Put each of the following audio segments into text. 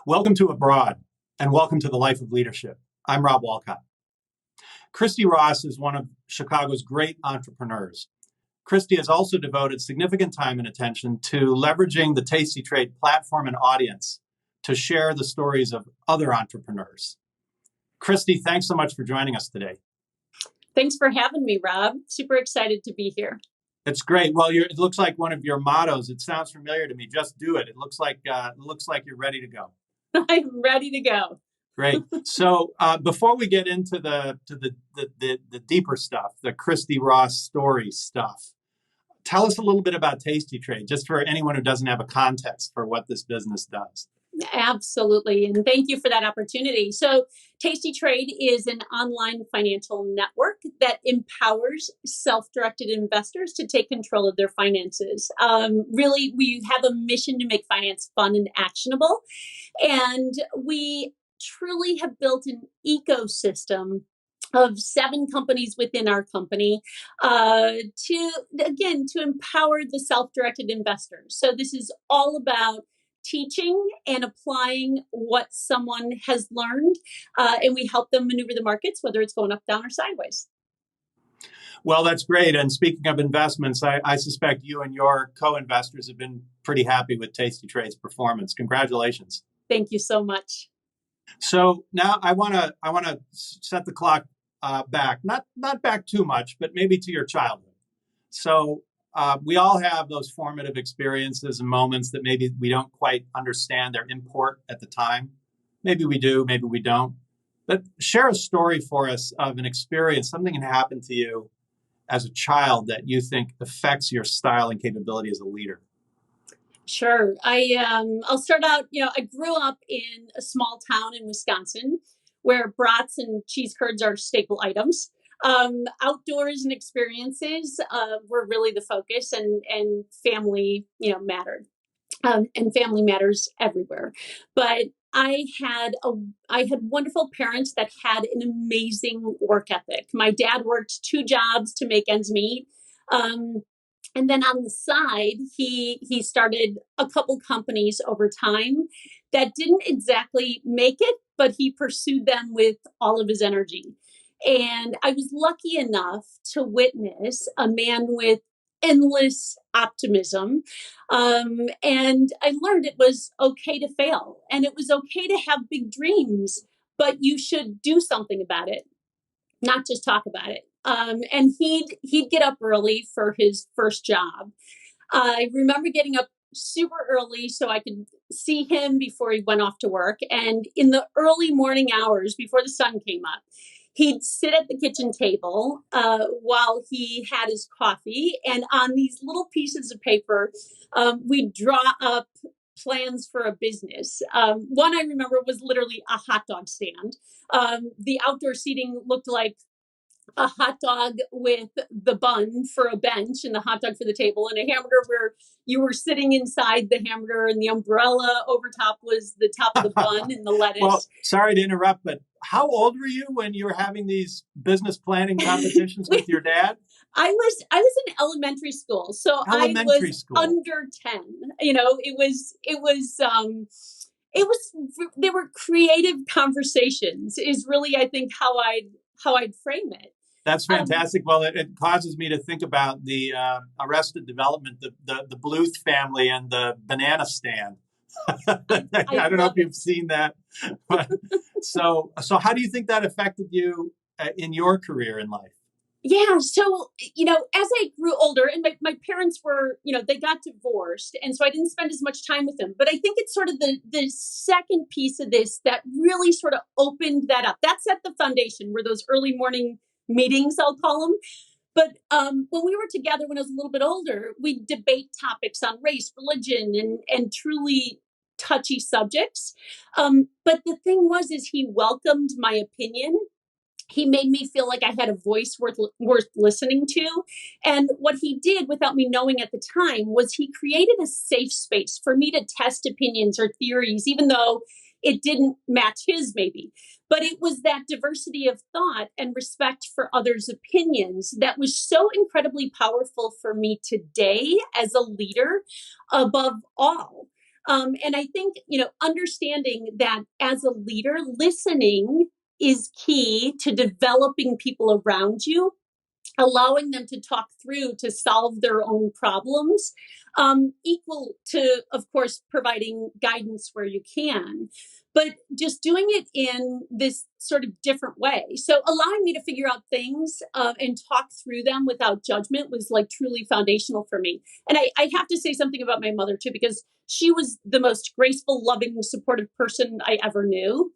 Welcome to Abroad, and welcome to the Life of Leadership. I'm Rob Wolcott. Kristi Ross is one of Chicago's great entrepreneurs. Kristi has also devoted significant time and attention to leveraging the Tastytrade platform and audience to share the stories of other entrepreneurs. Kristi, thanks so much for joining us today. Thanks for having me, Rob. Super excited to be here. It's great. Well, it looks like one of your mottos. It sounds familiar to me. Just do it. It looks like you're ready to go. I'm ready to go. Great. So before we get into the deeper stuff, the Kristi Ross story stuff, tell us a little bit about Tastytrade, just for anyone who doesn't have a context for what this business does. Absolutely. And thank you for that opportunity. So Tastytrade is an online financial network that empowers self-directed investors to take control of their finances. Really, we have a mission to make finance fun and actionable. And we truly have built an ecosystem of 7 companies within our company to empower the self-directed investors. So this is all about teaching and applying what someone has learned, and we help them maneuver the markets, whether it's going up, down, or sideways. Well, that's great. And speaking of investments, I suspect you and your co-investors have been pretty happy with Tastytrade's performance. Congratulations. Thank you so much. So now I want to set the clock back, not back too much, but maybe to your childhood. So we all have those formative experiences and moments that maybe we don't quite understand their import at the time. Maybe we do, maybe we don't. But share a story for us of an experience, something that happened to you as a child that you think affects your style and capability as a leader. Sure. I'll start out, I grew up in a small town in Wisconsin where brats and cheese curds are staple items. Outdoors and experiences were really the focus, and family, mattered. And family matters everywhere. But I had wonderful parents that had an amazing work ethic. My dad worked 2 jobs to make ends meet. And then on the side, he started a couple companies over time that didn't exactly make it, but he pursued them with all of his energy. And I was lucky enough to witness a man with endless optimism. And I learned it was okay to fail, and it was okay to have big dreams, but you should do something about it, not just talk about it. And he'd get up early for his first job. I remember getting up super early so I could see him before he went off to work. And in the early morning hours before the sun came up, he'd sit at the kitchen table while he had his coffee. And on these little pieces of paper, we'd draw up plans for a business. One I remember was literally a hot dog stand. The outdoor seating looked like a hot dog with the bun for a bench and the hot dog for the table, and a hamburger where you were sitting inside the hamburger and the umbrella over top was the top of the bun and the lettuce. Well, sorry to interrupt, but how old were you when you were having these business planning competitions with your dad? I was in elementary school, so I was under 10. They were creative conversations is really, I think, how I'd frame it. That's fantastic. Well, it causes me to think about the Arrested Development, the Bluth family and the banana stand. I don't know if you've seen that. But, so how do you think that affected you in your career in life? Yeah. So, as I grew older, and my parents were, they got divorced. And so I didn't spend as much time with them. But I think it's sort of the second piece of this that really sort of opened that up. That set the foundation, were those early morning meetings, I'll call them. But when we were together, when I was a little bit older, we'd debate topics on race, religion, and truly touchy subjects. But the thing is he welcomed my opinion. He made me feel like I had a voice worth listening to. And what he did, without me knowing at the time, was he created a safe space for me to test opinions or theories, even though it didn't match his, maybe. But it was that diversity of thought and respect for others' opinions that was so incredibly powerful for me today as a leader, above all. And I think, understanding that as a leader, listening is key to developing people around you, allowing them to talk through to solve their own problems, equal to, of course, providing guidance where you can, but just doing it in this sort of different way. So allowing me to figure out things and talk through them without judgment was like truly foundational for me. And I have to say something about my mother too, because she was the most graceful, loving, supportive person I ever knew.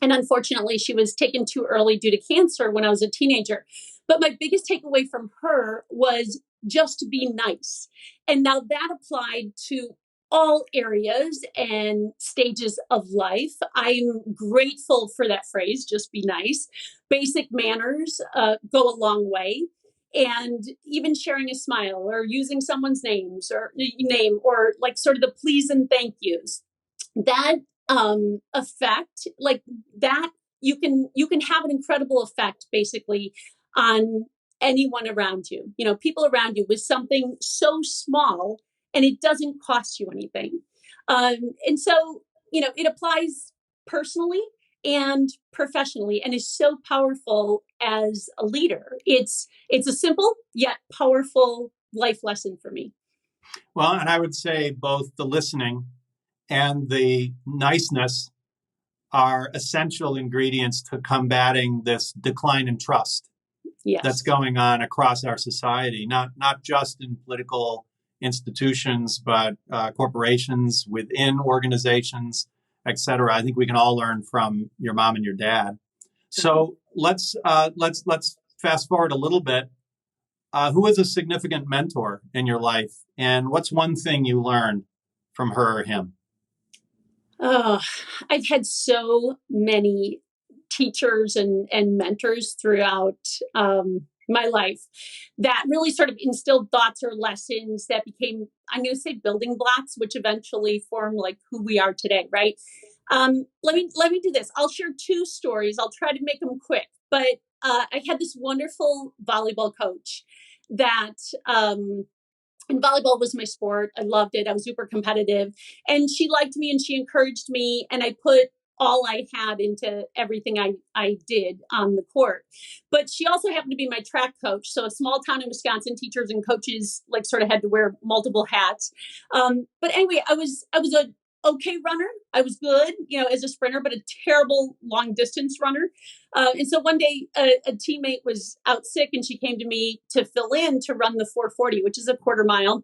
And unfortunately, she was taken too early due to cancer when I was a teenager. But my biggest takeaway from her was just to be nice. And now that applied to all areas and stages of life. I'm grateful for that phrase, just be nice. Basic manners go a long way. And even sharing a smile or using someone's name or like sort of the please and thank yous, that effect, like that, you can have an incredible effect basically on anyone around you, people around you, with something so small, and it doesn't cost you anything. And so it applies personally and professionally, and is so powerful as a leader. It's a simple yet powerful life lesson for me. Well, and I would say both the listening and the niceness are essential ingredients to combating this decline in trust that's going on across our society, not just in political institutions, but corporations, within organizations, et cetera. I think we can all learn from your mom and your dad. So let's fast forward a little bit. Who is a significant mentor in your life, and what's one thing you learned from her or him? Oh, I've had so many teachers and mentors throughout my life that really sort of instilled thoughts or lessons that became, I'm going to say, building blocks, which eventually form like who we are today, right? Let me do this. I'll share two stories. I'll try to make them quick. But I had this wonderful volleyball coach that and volleyball was my sport. I loved it. I was super competitive. And she liked me and she encouraged me. And I put all I had into everything I did on the court. But she also happened to be my track coach. So a small town in Wisconsin, teachers and coaches like sort of had to wear multiple hats. But anyway, I was a okay runner. I was good, as a sprinter, but a terrible long distance runner. And so one day a teammate was out sick and she came to me to fill in to run the 440, which is a quarter mile.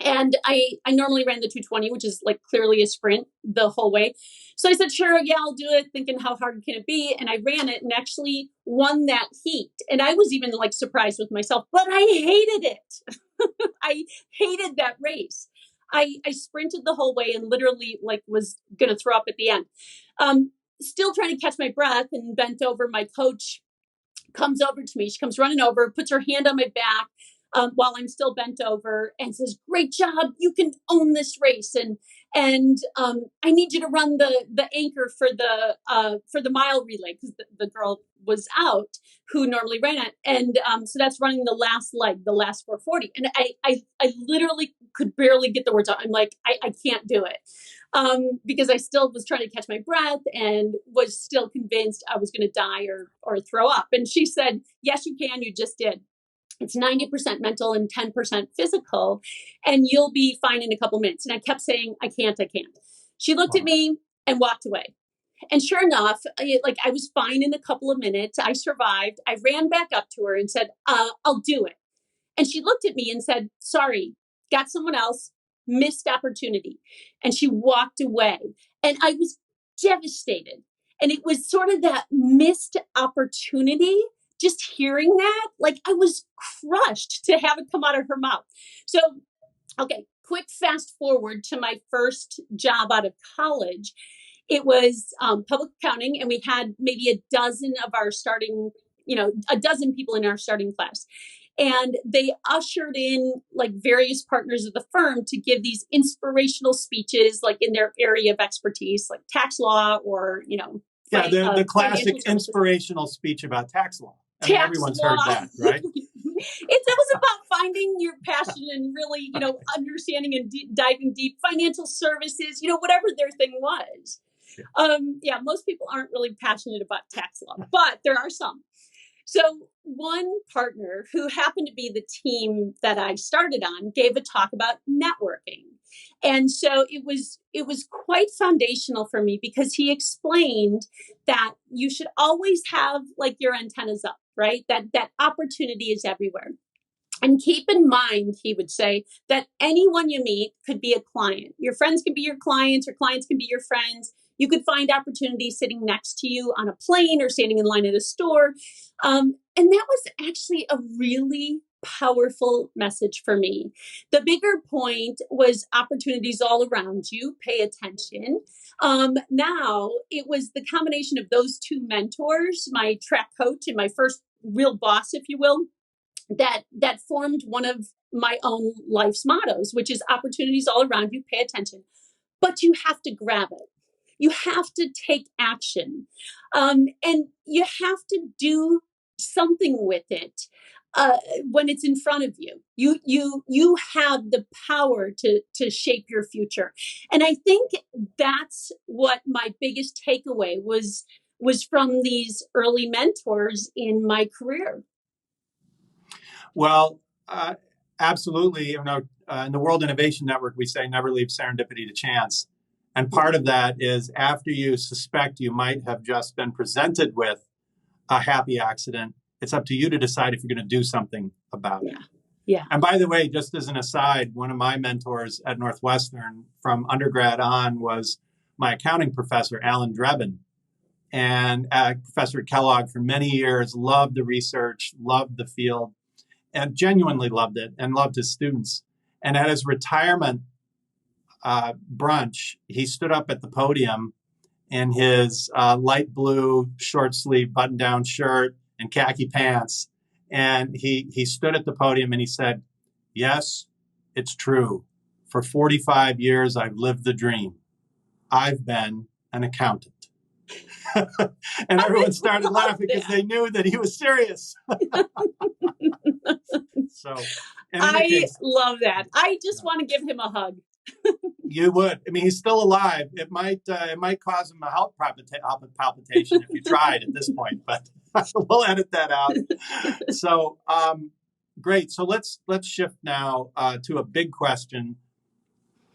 And I normally ran the 220, which is like clearly a sprint the whole way. So I said, sure, yeah, I'll do it, thinking how hard can it be? And I ran it and actually won that heat. And I was even like surprised with myself, but I hated it. I hated that race. I sprinted the whole way and literally like was going to throw up at the end. Still trying to catch my breath and bent over. My coach comes over to me. She comes running over, puts her hand on my back while I'm still bent over and says, great job. You can own this race. And I need you to run the anchor for the mile relay, because the girl was out who normally ran it. And so that's running the last leg, the last 440. And I literally could barely get the words out. I'm like, I can't do it. Because I still was trying to catch my breath and was still convinced I was going to die or throw up. And she said, yes, you can. You just did. It's 90% mental and 10% physical, and you'll be fine in a couple minutes. And I kept saying, I can't. She looked at me and walked away. And sure enough, I was fine in a couple of minutes. I survived. I ran back up to her and said, I'll do it. And she looked at me and said, sorry, got someone else, missed opportunity. And she walked away. And I was devastated. And it was sort of that missed opportunity. Just hearing that, like I was crushed to have it come out of her mouth. So, okay, quick fast forward to my first job out of college. It was public accounting, and we had maybe a dozen people in our starting class. And they ushered in like various partners of the firm to give these inspirational speeches, like in their area of expertise, like tax law or, the classic inspirational speech about tax law. I mean, everyone's heard that, right? It was about finding your passion and really, understanding and diving deep. Financial services, whatever their thing was. Most people aren't really passionate about tax law, but there are some. So one partner who happened to be the team that I started on gave a talk about networking. And so it was quite foundational for me because he explained that you should always have like your antennas up, right? That opportunity is everywhere. And keep in mind, he would say, that anyone you meet could be a client. Your friends can be your clients, your clients can be your friends. You could find opportunities sitting next to you on a plane or standing in line at a store. And that was actually a really powerful message for me. The bigger point was opportunities all around you. Pay attention. Now it was the combination of those two mentors, my track coach and my first real boss, if you will, that formed one of my own life's mottos, which is opportunities all around you, pay attention, but you have to grab it. You have to take action. And you have to do something with it when it's in front of you. You have the power to shape your future. And I think that's what my biggest takeaway was from these early mentors in my career. Well, absolutely. In the World Innovation Network, we say never leave serendipity to chance. And part of that is after you suspect you might have just been presented with a happy accident, it's up to you to decide if you're going to do something about it. Yeah. And by the way, just as an aside, one of my mentors at Northwestern from undergrad on was my accounting professor, Alan Drebin. And a professor at Kellogg for many years, loved the research, loved the field, and genuinely loved it and loved his students. And at his retirement brunch, he stood up at the podium in his light blue short sleeve button down shirt and khaki pants. And he stood at the podium and he said, "Yes, it's true. For 45 years, I've lived the dream. I've been an accountant." And everyone started laughing because they knew that he was serious. So, I love that. I just want to give him a hug. You would. I mean, he's still alive. It might cause him a heart palpitation if you tried at this point, but we'll edit that out. So, great. So let's shift now to a big question,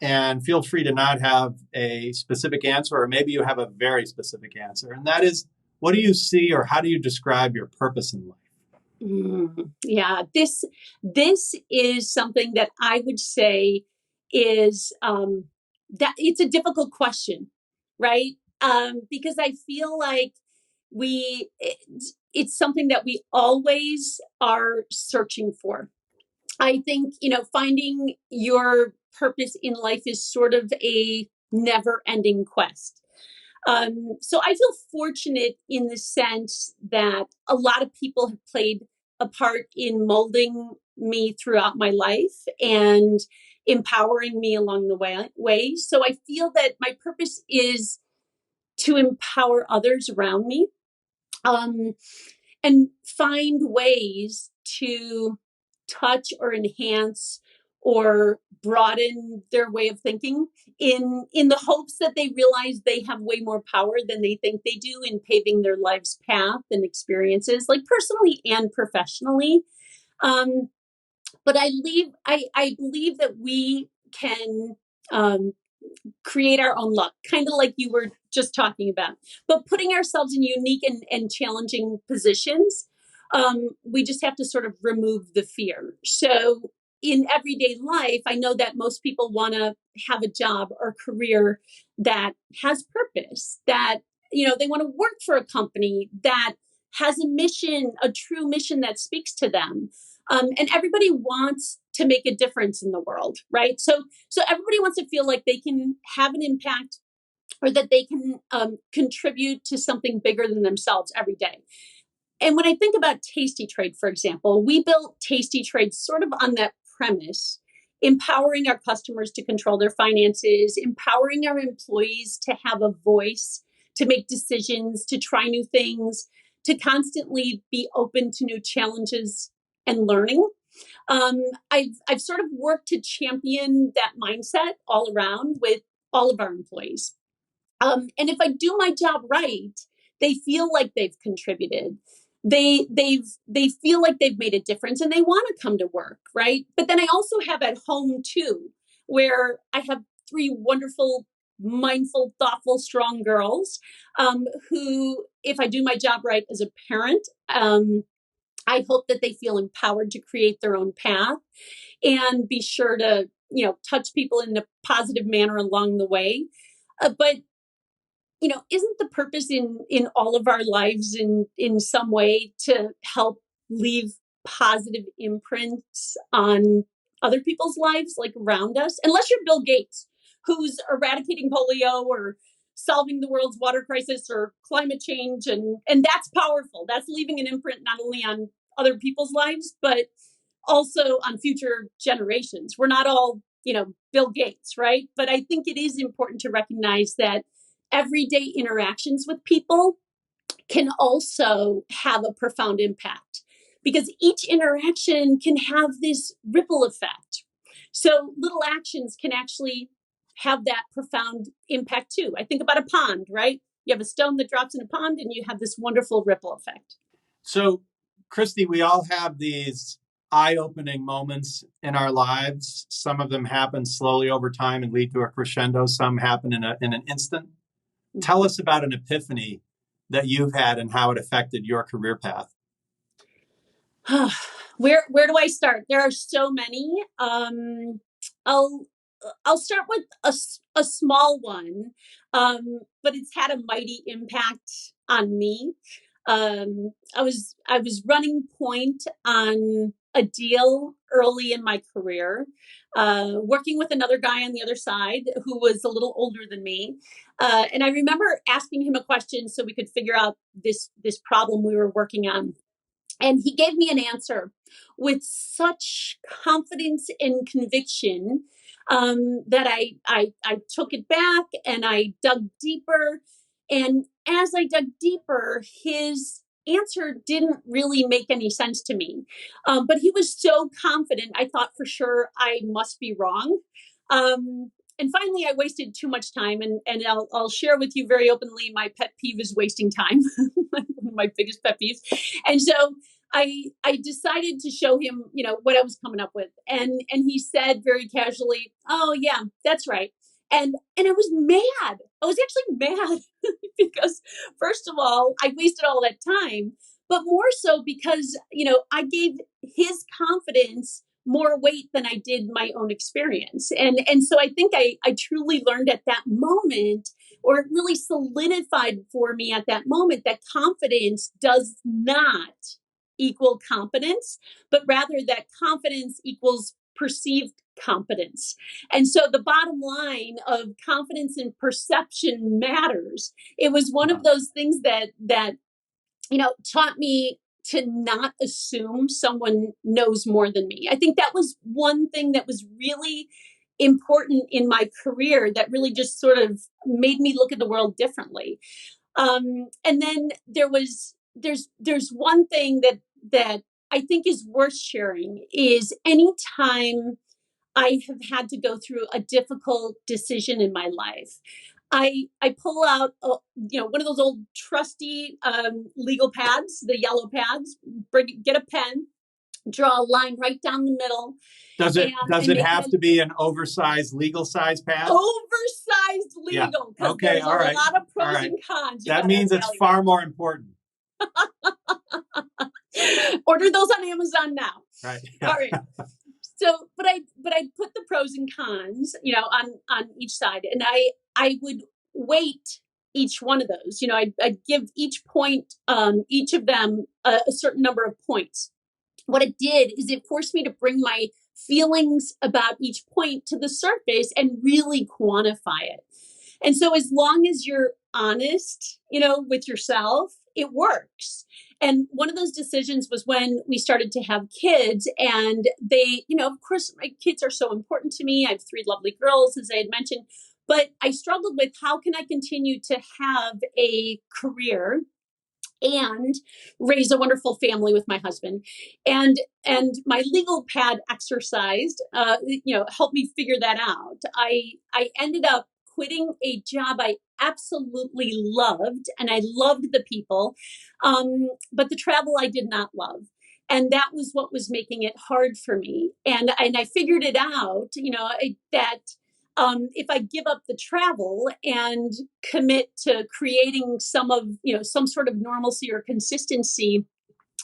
and feel free to not have a specific answer, or maybe you have a very specific answer, and that is, what do you see, or how do you describe your purpose in life? Yeah, this is something that I would say is that it's a difficult question, right? Because I feel like it's something that we always are searching for. I think, finding your purpose in life is sort of a never-ending quest. So I feel fortunate in the sense that a lot of people have played a part in molding me throughout my life and empowering me along the way. So I feel that my purpose is to empower others around me, and find ways to touch or enhance or broaden their way of thinking in the hopes that they realize they have way more power than they think they do in paving their life's path and experiences, like personally and professionally. But I believe that we can create our own luck, kind of like you were just talking about, but putting ourselves in unique and challenging positions. We just have to sort of remove the fear. So in everyday life, I know that most people want to have a job or career that has purpose, that, they want to work for a company that has a mission, a true mission that speaks to them. And everybody wants to make a difference in the world, right? So everybody wants to feel like they can have an impact, or that they can contribute to something bigger than themselves every day. And when I think about Tastytrade, for example, we built Tastytrade sort of on that premise, empowering our customers to control their finances, empowering our employees to have a voice, to make decisions, to try new things, to constantly be open to new challenges and learning. I've sort of worked to champion that mindset all around with all of our employees. And if I do my job right, they feel like they've contributed. They feel like they've made a difference and they want to come to work, right? But then I also have at home too, where I have three wonderful, mindful, thoughtful, strong girls who, if I do my job right as a parent, I hope that they feel empowered to create their own path and be sure to, touch people in a positive manner along the way. But isn't the purpose in all of our lives in some way to help leave positive imprints on other people's lives, like around us? Unless you're Bill Gates, who's eradicating polio or solving the world's water crisis or climate change, and that's powerful. That's leaving an imprint not only on other people's lives, but also on future generations. We're not all, Bill Gates, right? But I think it is important to recognize that everyday interactions with people can also have a profound impact because each interaction can have this ripple effect. So little actions can actually have that profound impact too. I think about a pond, right? You have a stone that drops in a pond and you have this wonderful ripple effect. So, Kristi, we all have these eye-opening moments in our lives. Some of them happen slowly over time and lead to a crescendo. Some happen in an instant. Mm-hmm. Tell us about an epiphany that you've had and how it affected your career path. Where do I start? There are so many. I'll start with a small one, but it's had a mighty impact on me. I was running point on a deal early in my career, working with another guy on the other side who was a little older than me. And I remember asking him a question so we could figure out this problem we were working on. And he gave me an answer with such confidence and conviction that I took it back and I dug deeper. And as I dug deeper, his answer didn't really make any sense to me. But he was so confident, I thought for sure I must be wrong. And finally, I wasted too much time. And I'll share with you very openly, my pet peeve is wasting time. One of my biggest pet peeves. And so I decided to show him, what I was coming up with. And he said very casually, "Oh, yeah, that's right." And I was mad. I was actually mad because, first of all, I wasted all that time, but more so because, I gave his confidence more weight than I did my own experience. And so I think I truly learned at that moment, or it really solidified for me at that moment, that confidence does not equal competence, but rather that confidence equals perceived competence. And so the bottom line of confidence and perception matters. It was one of those things that taught me to not assume someone knows more than me. I think that was one thing that was really important in my career that really just sort of made me look at the world differently. And then there's one thing that I think is worth sharing is anytime I have had to go through a difficult decision in my life, I pull out, one of those old trusty legal pads, the yellow pads, get a pen, draw a line right down the middle. Does it have to be an oversized legal size pad? Oversized legal. Yeah. Okay, there's all right. A lot of pros and cons. That means it's far more important. Order those on Amazon now. Right. All right. So, but I put the pros and cons, on each side, and I would weight each one of those. I'd give each point, each of them a certain number of points. What it did is it forced me to bring my feelings about each point to the surface and really quantify it. And so as long as you're honest, with yourself, it works. And one of those decisions was when we started to have kids, and they, of course, my kids are so important to me. I have three lovely girls, as I had mentioned, but I struggled with how can I continue to have a career and raise a wonderful family with my husband. And my legal pad exercised, helped me figure that out. I ended up quitting a job I absolutely loved, and I loved the people, but the travel I did not love. And that was what was making it hard for me. And I figured it out, that if I give up the travel and commit to creating some sort of normalcy or consistency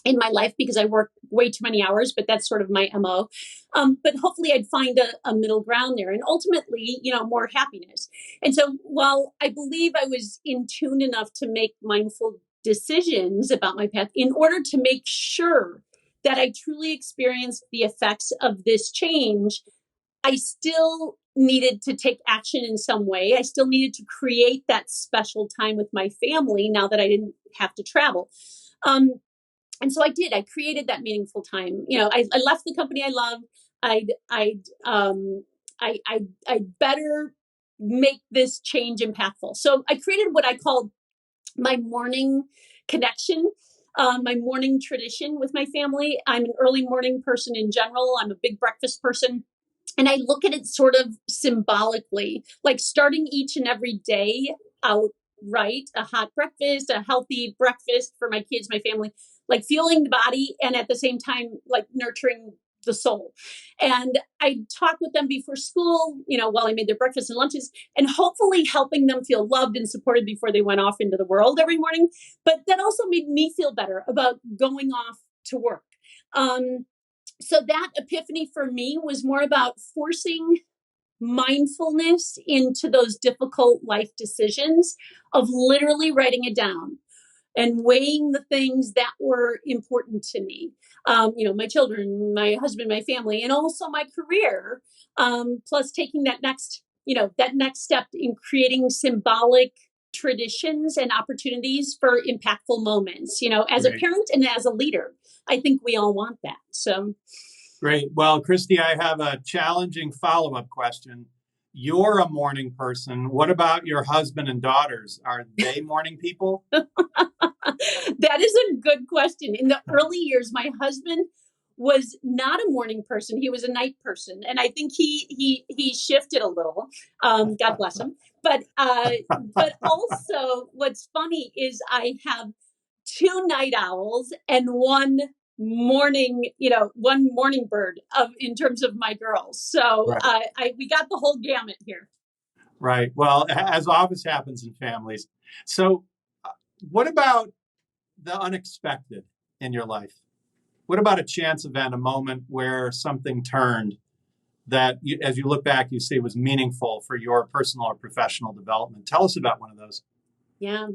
in my life, because I work way too many hours, but that's sort of my MO. But hopefully I'd find a middle ground there, and ultimately, more happiness. And so while I believe I was in tune enough to make mindful decisions about my path in order to make sure that I truly experienced the effects of this change, I still needed to take action in some way. I still needed to create that special time with my family now that I didn't have to travel. And so I did. I created that meaningful time. I left the company I love. I'd better make this change impactful. So I created what I called my morning connection, my morning tradition with my family. I'm an early morning person in general. I'm a big breakfast person. And I look at it sort of symbolically, like starting each and every day out right, a hot breakfast, a healthy breakfast for my kids, my family, like fueling the body and at the same time, like nurturing the soul. And I talk with them before school, while I made their breakfast and lunches, and hopefully helping them feel loved and supported before they went off into the world every morning. But that also made me feel better about going off to work. So that epiphany for me was more about forcing mindfulness into those difficult life decisions of literally writing it down and weighing the things that were important to me. My children, my husband, my family, and also my career, plus taking that next step in creating symbolic traditions and opportunities for impactful moments, as Great. a parent and as a leader. I think we all want that. So Great. Well, Kristi, I have a challenging follow-up question. You're a morning person. What about your husband and daughters? Are they morning people? that is a good question. In the early years, my husband was not a morning person. He was a night person. And I think he shifted a little. God bless him. But also what's funny is I have two night owls and one morning bird in terms of my girls. So Right. we got the whole gamut here. Right. Well, as always happens in families. So what about the unexpected in your life? What about a chance event, a moment where something turned that, as you look back, you see was meaningful for your personal or professional development? Tell us about one of those. Yeah.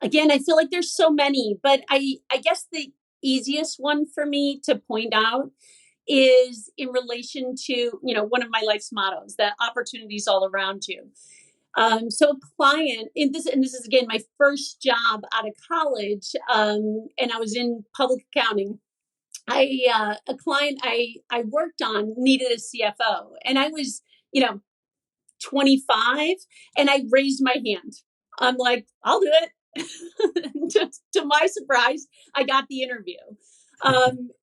Again, I feel like there's so many, but I guess the easiest one for me to point out is in relation to, one of my life's mottos, that opportunities all around you. So a client and this is again my first job out of college, and I was in public accounting. A client I worked on needed a CFO, and I was, 25, and I raised my hand. I'm like, I'll do it. to my surprise, I got the interview.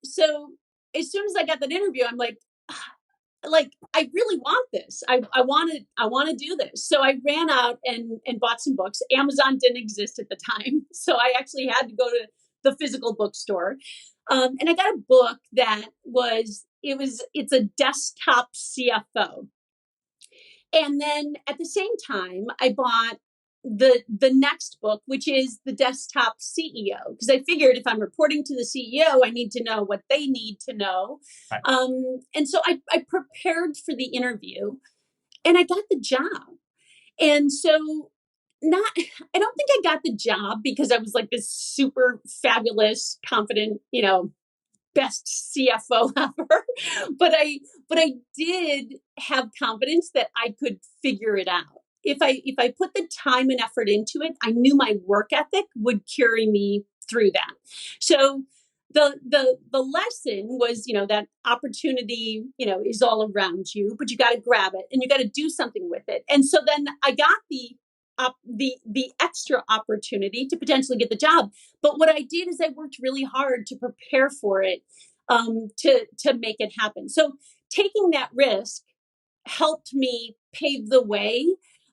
So as soon as I got that interview, I'm like I really want this. I want to do this. So I ran out and bought some books. Amazon didn't exist at the time, so I actually had to go to the physical bookstore. And I got a book that it's a desktop CFO. And then at the same time, I bought the next book, which is the desktop CEO, because I figured if I'm reporting to the CEO, I need to know what they need to know. Right. And so I prepared for the interview, and I got the job. And so I don't think I got the job because I was like this super fabulous, confident, best CFO ever. But I did have confidence that I could figure it out. If I put the time and effort into it, I knew my work ethic would carry me through that. So the lesson was, that opportunity, is all around you, but you got to grab it and you got to do something with it. And so then I got the the extra opportunity to potentially get the job. But what I did is I worked really hard to prepare for it, to make it happen. So taking that risk helped me pave the way,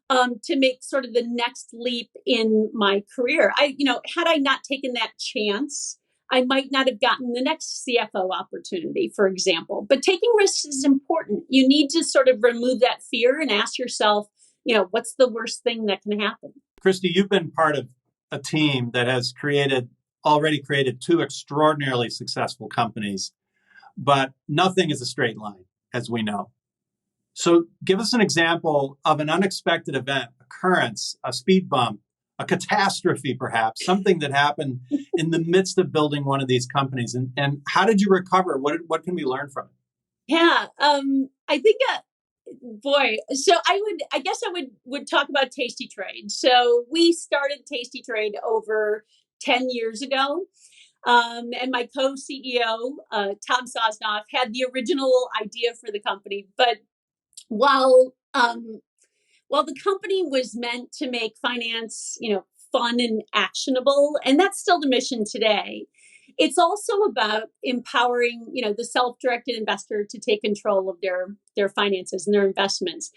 to make sort of the next leap in my career. Had I not taken that chance, I might not have gotten the next CFO opportunity, for example. But taking risks is important. You need to sort of remove that fear and ask yourself, what's the worst thing that can happen? Kristi, you've been part of a team that has already created two extraordinarily successful companies, but nothing is a straight line, as we know. So give us an example of an unexpected event, occurrence, a speed bump, a catastrophe, perhaps, something that happened in the midst of building one of these companies. And how did you recover? What can we learn from it? Yeah, I think, so I guess I would talk about Tastytrade. So we started Tastytrade over 10 years ago. And my co-CEO, Tom Sosnoff, had the original idea for the company. But while the company was meant to make finance, fun and actionable, and that's still the mission today, it's also about empowering, the self-directed investor to take control of their finances and their investments.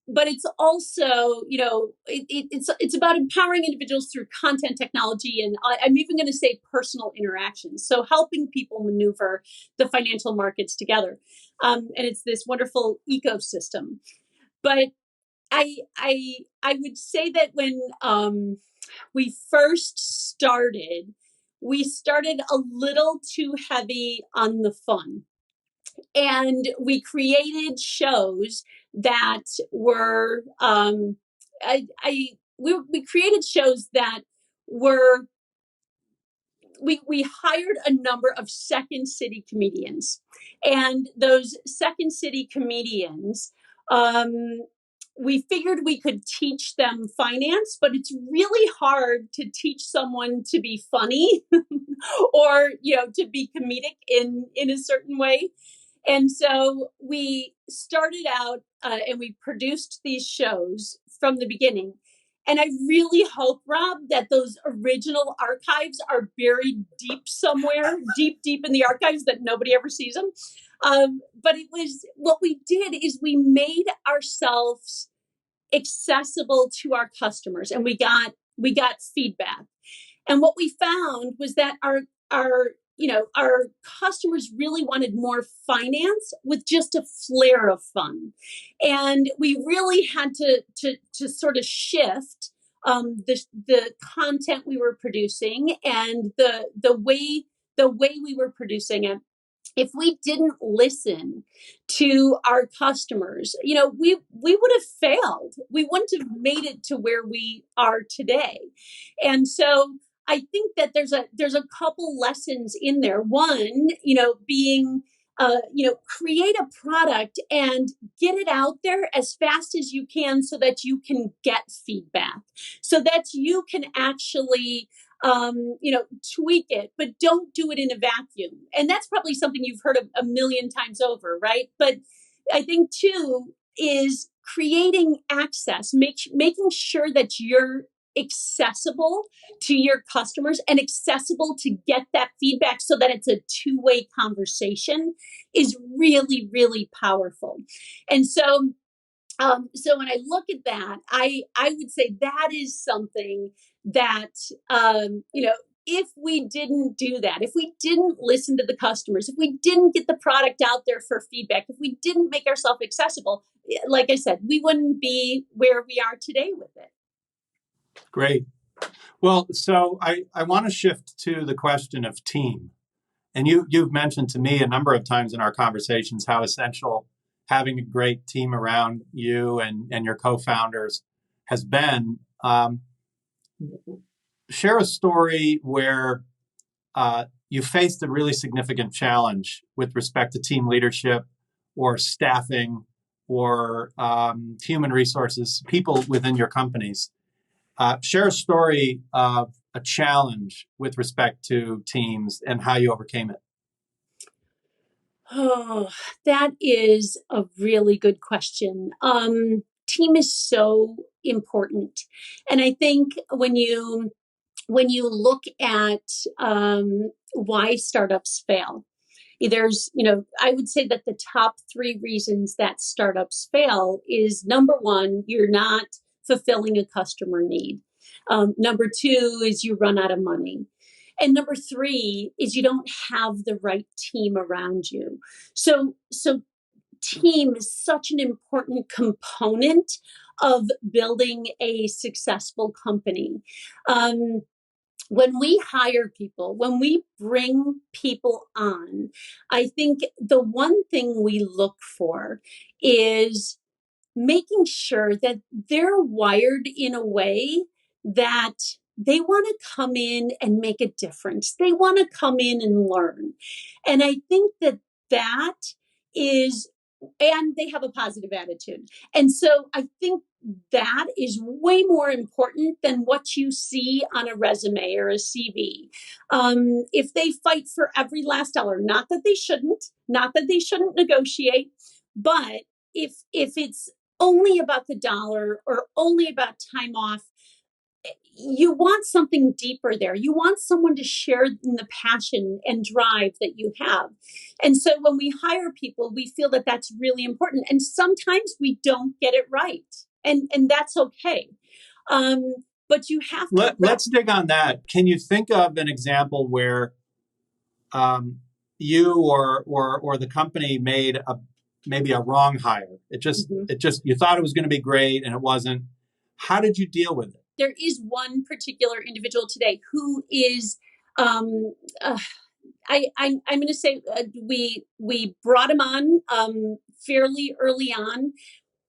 But it's also, it's about empowering individuals through content technology, and I'm even going to say personal interactions. So helping people maneuver the financial markets together, and it's this wonderful ecosystem. But I would say that when we first started, we started a little too heavy on the fun. And we created shows that were we created shows that were we hired a number of second city comedians, and those second city comedians, we figured we could teach them finance, but it's really hard to teach someone to be funny or, to be comedic in a certain way. And so we started out, and we produced these shows from the beginning. And I really hope, Rob, that those original archives are buried deep somewhere, deep in the archives, that nobody ever sees them. But what we did is we made ourselves accessible to our customers, and we got feedback. And what we found was that our customers really wanted more finance with just a flair of fun. And we really had to sort of shift the content we were producing and the way we were producing it. If we didn't listen to our customers, we would have failed. We wouldn't have made it to where we are today. And so I think that there's a couple lessons in there. One, being, create a product and get it out there as fast as you can so that you can get feedback, so that you can actually, tweak it, but don't do it in a vacuum. And that's probably something you've heard a million times over, right? But I think too is creating access, making sure that you're accessible to your customers and accessible to get that feedback so that it's a two-way conversation is really, really powerful. And so when I look at that, I would say that is something that, if we didn't do that, if we didn't listen to the customers, if we didn't get the product out there for feedback, if we didn't make ourselves accessible, like I said, we wouldn't be where we are today with it. Great. Well, so I want to shift to the question of team. And you've mentioned to me a number of times in our conversations how essential having a great team around you and your co-founders has been. Share a story where you faced a really significant challenge with respect to team leadership or staffing or human resources, people within your companies. Share a story of a challenge with respect to teams and how you overcame it. Oh, that is a really good question. team is so important. And I think when you look at why startups fail, there's, I would say that the top three reasons that startups fail is number one, you're not fulfilling a customer need. Number two is you run out of money. And number three is you don't have the right team around you. So team is such an important component of building a successful company. When we hire people, when we bring people on, I think the one thing we look for is making sure that they're wired in a way that they want to come in and make a difference. They want to come in and learn. And I think that is, and they have a positive attitude. And so I think that is way more important than what you see on a resume or a CV. If they fight for every last dollar, not that they shouldn't negotiate, but if it's only about the dollar or only about time off, you want something deeper there. You want someone to share in the passion and drive that you have. And so when we hire people, we feel that that's really important. And sometimes we don't get it right. And that's okay. But you have to... Let's dig on that. Can you think of an example where you or the company made maybe a wrong hire? It just you thought it was going to be great and it wasn't. How did you deal with it? There is one particular individual today who is, I'm going to say we brought him on fairly early on,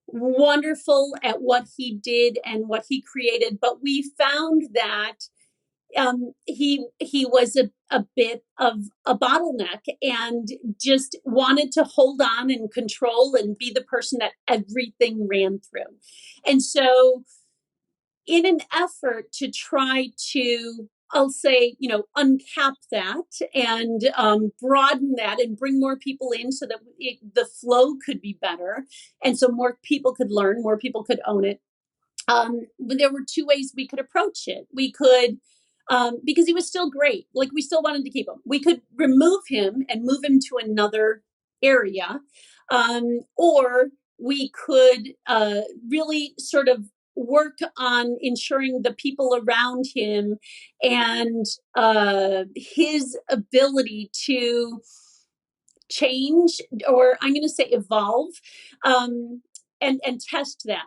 wonderful at what he did and what he created, but we found that he was a bit of a bottleneck and just wanted to hold on and control and be the person that everything ran through. And so in an effort to try to, I'll say, uncap that and broaden that and bring more people in so that the flow could be better. And so more people could learn, more people could own it. There were two ways we could approach it. We could, because he was still great, like we still wanted to keep him. We could remove him and move him to another area. Or we could really sort of work on ensuring the people around him and his ability to change, or I'm going to say evolve, and test that.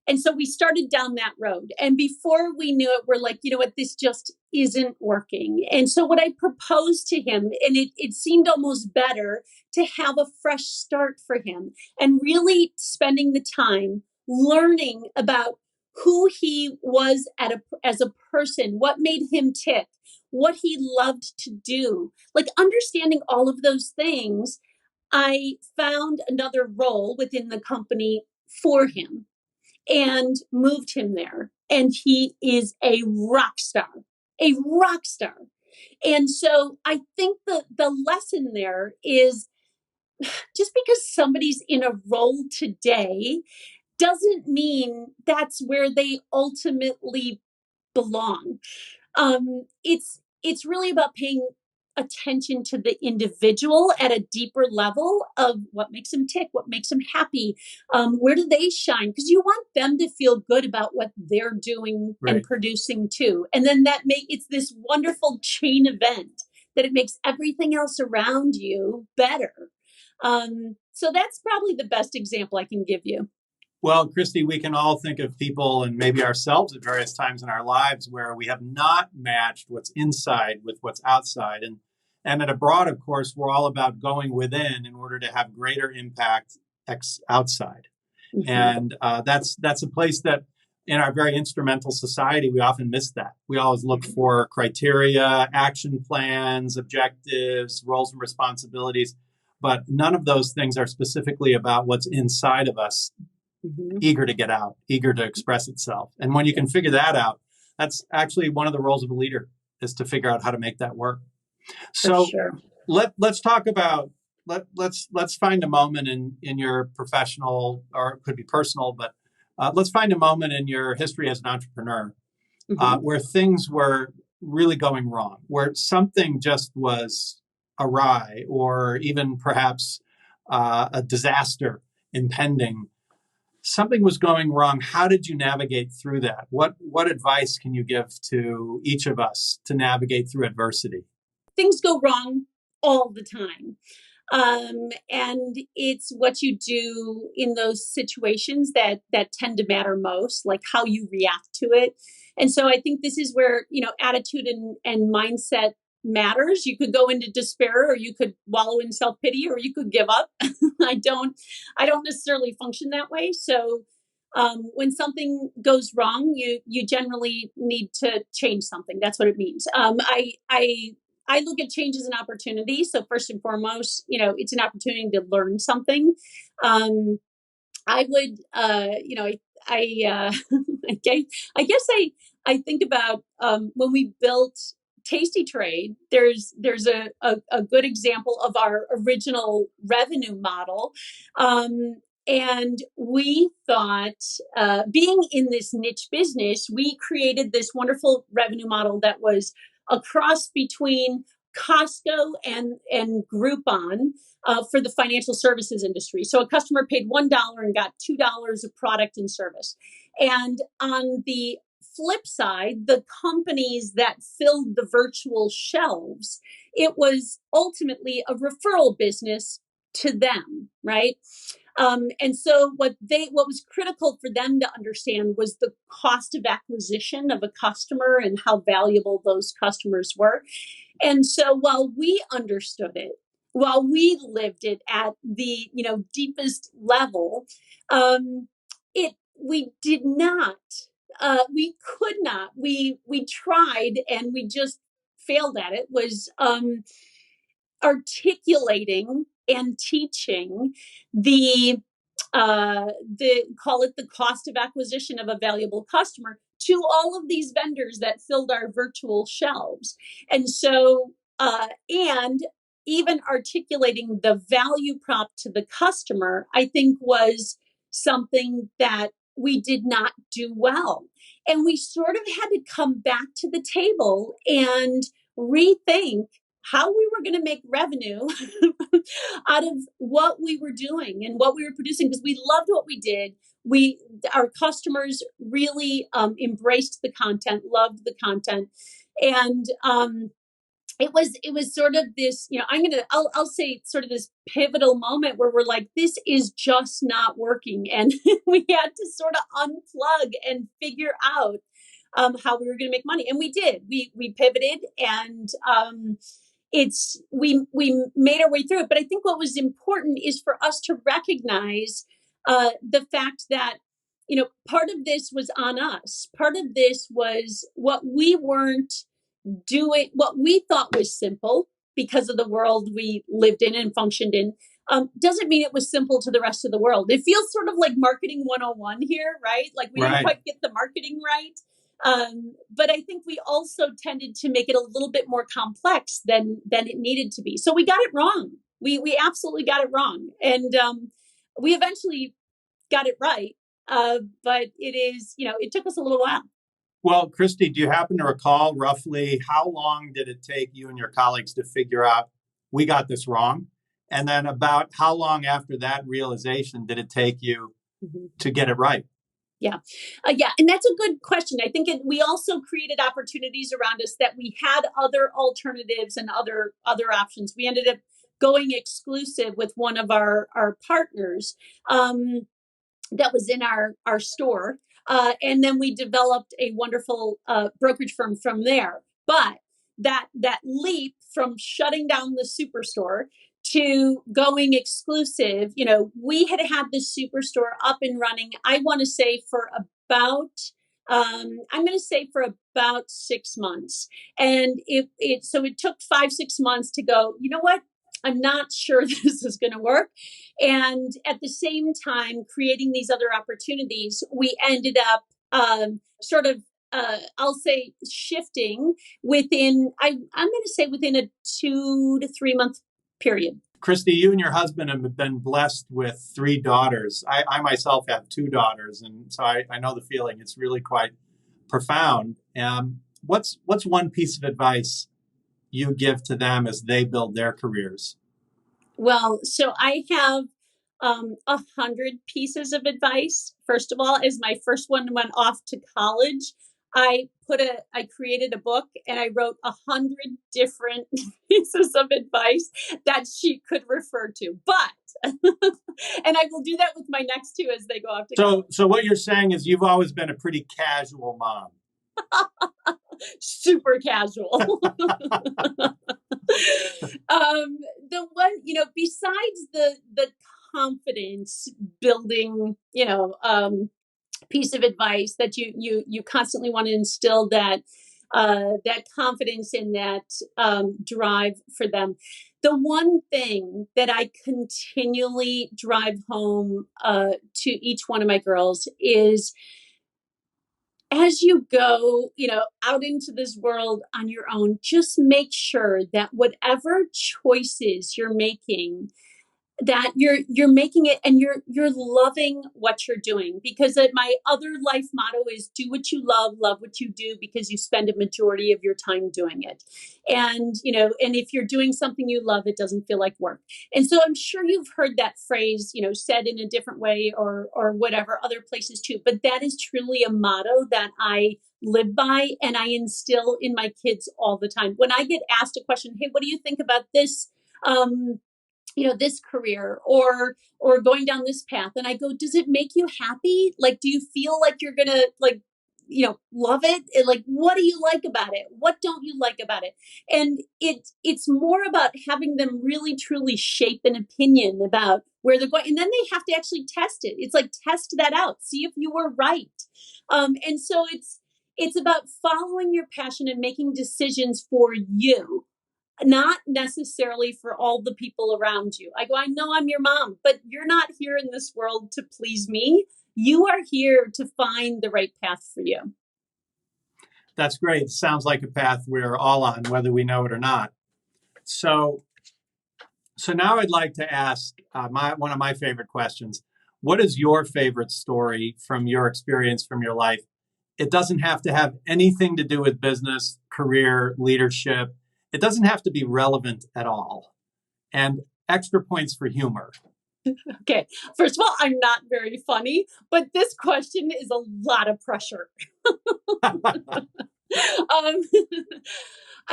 And so we started down that road. And before we knew it, we're like, you know what, this just isn't working. And so what I proposed to him, and it seemed almost better to have a fresh start for him and really spending the time learning about who he was as a person, what made him tick, what he loved to do, like understanding all of those things. I found another role within the company for him and moved him there. And he is a rock star. And so I think the lesson there is just because somebody's in a role today doesn't mean that's where they ultimately belong. It's really about paying attention to the individual at a deeper level of what makes them tick, what makes them happy, where do they shine? Because you want them to feel good about what they're doing and producing too. And then it's this wonderful chain event that it makes everything else around you better. So that's probably the best example I can give you. Well, Kristi, we can all think of people and maybe ourselves at various times in our lives where we have not matched what's inside with what's outside. And at Abroad, of course, we're all about going within in order to have greater impact outside. Mm-hmm. And that's a place that in our very instrumental society, we often miss that. We always look for criteria, action plans, objectives, roles and responsibilities, but none of those things are specifically about what's inside of us. Mm-hmm. Eager to get out, eager to express itself. And when you can figure that out, that's actually one of the roles of a leader, is to figure out how to make that work. So let's talk about, let's find a moment in your professional, or it could be personal, but Let's find a moment in your history as an entrepreneur Mhm. where things were really going wrong, where something just was awry, or even perhaps a disaster impending. Something was going wrong. How did you navigate through that? What advice can you give to each of us to navigate through adversity? Things go wrong all the time. And it's what you do in those situations that tend to matter most, like how you react to it. And so I think this is where, attitude and mindset matters. You could go into despair, or you could wallow in self-pity, or you could give up. I don't necessarily function that way. So when something goes wrong, you generally need to change something. That's what it means. I look at change as an opportunity. So first and foremost, it's an opportunity to learn something. I would, I guess, I think about when we built Tastytrade. There's a good example of our original revenue model. And we thought, being in this niche business, we created this wonderful revenue model that was a cross between Costco and Groupon for the financial services industry. So a customer paid $1 and got $2 of product and service. And on the flip side, the companies that filled the virtual shelves, it was ultimately a referral business to them, right? And so what was critical for them to understand was the cost of acquisition of a customer and how valuable those customers were. And so while we understood it, while we lived it at the deepest level, it we did not, we could not, we tried and we just failed at it. Was articulating and teaching the call it the cost of acquisition of a valuable customer to all of these vendors that filled our virtual shelves. And so and even articulating the value prop to the customer, I think, was something that we did not do well. And we sort of had to come back to the table and rethink how we were going to make revenue out of what we were doing and what we were producing, because we loved what we did. Our customers really embraced the content, loved the content. And it was sort of this, I'll say sort of this pivotal moment where we're like, this is just not working. And we had to sort of unplug and figure out how we were going to make money. And we did. We pivoted, and we made our way through it. But I think what was important is for us to recognize the fact that part of this was on us. Part of this was what we weren't doing, what we thought was simple because of the world we lived in and functioned in. Doesn't mean it was simple to the rest of the world. It feels sort of like marketing 101 here, right? Like we didn't quite get the marketing right. But I think we also tended to make it a little bit more complex than it needed to be. So we got it wrong. We absolutely got it wrong. And we eventually got it right. But it took us a little while. Well, Kristi, do you happen to recall roughly how long did it take you and your colleagues to figure out we got this wrong? And then about how long after that realization did it take you to get it right? Yeah. And that's a good question. I think we also created opportunities around us that we had other alternatives and other options. We ended up going exclusive with one of our partners that was in our store. And then we developed a wonderful brokerage firm from there. But that leap from shutting down the superstore to going exclusive, we had this superstore up and running, I want to say for about, I'm going to say for about 6 months. And so it took 5-6 months to go, you know what? I'm not sure this is going to work. And at the same time, creating these other opportunities, we ended up sort of, I'll say, shifting within, I'm going to say within a 2 to 3 month period. Kristi, you and your husband have been blessed with three daughters. I myself have two daughters, and so I know the feeling. It's really quite profound. What's one piece of advice you give to them as they build their careers? Well, so I have 100 pieces of advice. First of all, as my first one went off to college, I created a book and I wrote 100 different pieces of advice that she could refer to. But and I will do that with my next two as they go off to college. So what you're saying is you've always been a pretty casual mom. Super casual. The one, besides the confidence building, piece of advice that you constantly want to instill that confidence in that drive for them. The one thing that I continually drive home to each one of my girls is, as you go, out into this world on your own, just make sure that whatever choices you're making, that you're making it and you're loving what you're doing. Because my other life motto is do what you love what you do, because you spend a majority of your time doing it. And and if you're doing something you love, it doesn't feel like work. And so I'm sure you've heard that phrase said in a different way or whatever other places too, but that is truly a motto that I live by and I instill in my kids all the time. When I get asked a question, hey, what do you think about this this career or going down this path, and I go, does it make you happy? Like, do you feel like you're gonna love it? Like, what do you like about it? What don't you like about it? And it's more about having them really truly shape an opinion about where they're going, and then they have to actually test it. It's like, test that out, see if you were right. And so it's about following your passion and making decisions for you, not necessarily for all the people around you. I know I'm your mom, but you're not here in this world to please me. You are here to find the right path for you. That's great. Sounds like a path we're all on, whether we know it or not. So now I'd like to ask one of my favorite questions. What is your favorite story from your experience, from your life? It doesn't have to have anything to do with business, career, leadership. It doesn't have to be relevant at all. And extra points for humor. Okay. First of all, I'm not very funny, but this question is a lot of pressure. I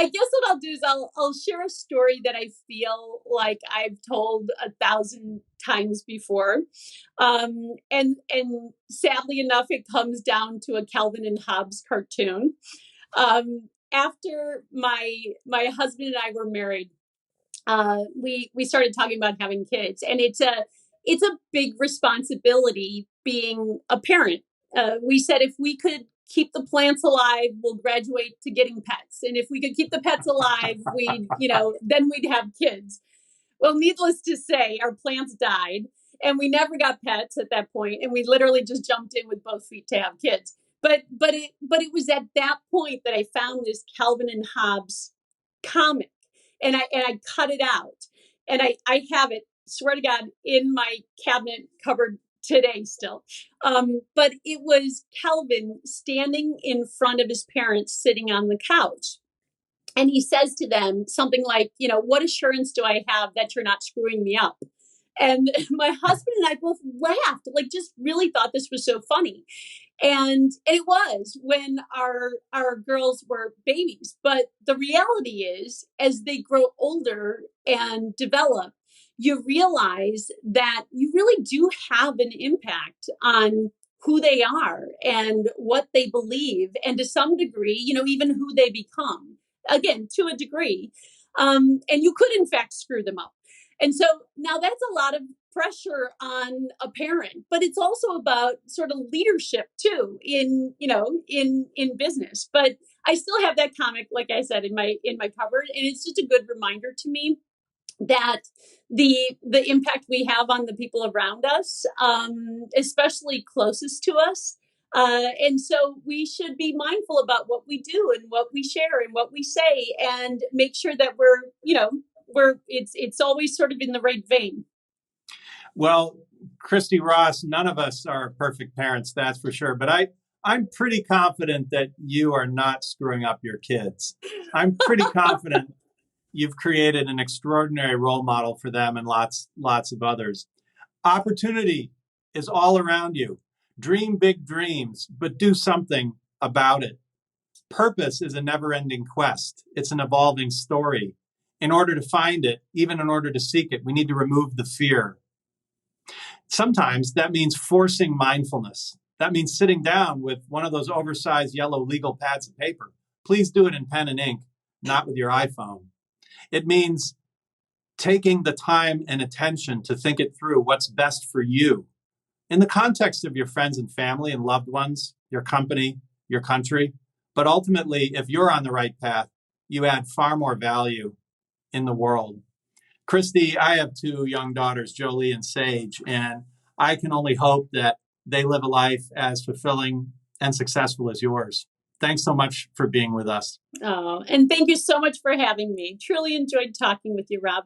guess what I'll do is I'll share a story that I feel like I've told 1,000 times before. And sadly enough, it comes down to a Calvin and Hobbes cartoon. After my husband and I were married, we started talking about having kids, and it's a big responsibility being a parent. We said if we could keep the plants alive, we'll graduate to getting pets, and if we could keep the pets alive, then we'd have kids. Well, needless to say, our plants died, and we never got pets at that point, and we literally just jumped in with both feet to have kids. But it was at that point that I found this Calvin and Hobbes comic, and I cut it out, and I have it, swear to God, in my cabinet cupboard today still. But it was Calvin standing in front of his parents sitting on the couch. And he says to them something like, what assurance do I have that you're not screwing me up? And my husband and I both laughed, like just really thought this was so funny. And it was when our girls were babies. But the reality is, as they grow older and develop, you realize that you really do have an impact on who they are and what they believe, and to some degree, even who they become. Again, to a degree. And you could, in fact, screw them up. And so now that's a lot of pressure on a parent, but it's also about sort of leadership too in business. But I still have that comic, like I said, in my cupboard, and it's just a good reminder to me that the impact we have on the people around us, especially closest to us. And so we should be mindful about what we do and what we share and what we say, and make sure that we're it's always sort of in the right vein. Well, Kristi Ross, none of us are perfect parents, that's for sure. But I'm pretty confident that you are not screwing up your kids. I'm pretty confident you've created an extraordinary role model for them and lots of others. Opportunity is all around you. Dream big dreams, but do something about it. Purpose is a never-ending quest. It's an evolving story. In order to find it, even in order to seek it, we need to remove the fear. Sometimes that means forcing mindfulness. That means sitting down with one of those oversized yellow legal pads of paper. Please do it in pen and ink, not with your iPhone. It means taking the time and attention to think it through, what's best for you in the context of your friends and family and loved ones, your company, your country. But ultimately, if you're on the right path, you add far more value in the world. Kristi, I have 2 young daughters, Jolie and Sage, and I can only hope that they live a life as fulfilling and successful as yours. Thanks so much for being with us. Oh, and thank you so much for having me. Truly enjoyed talking with you, Rob.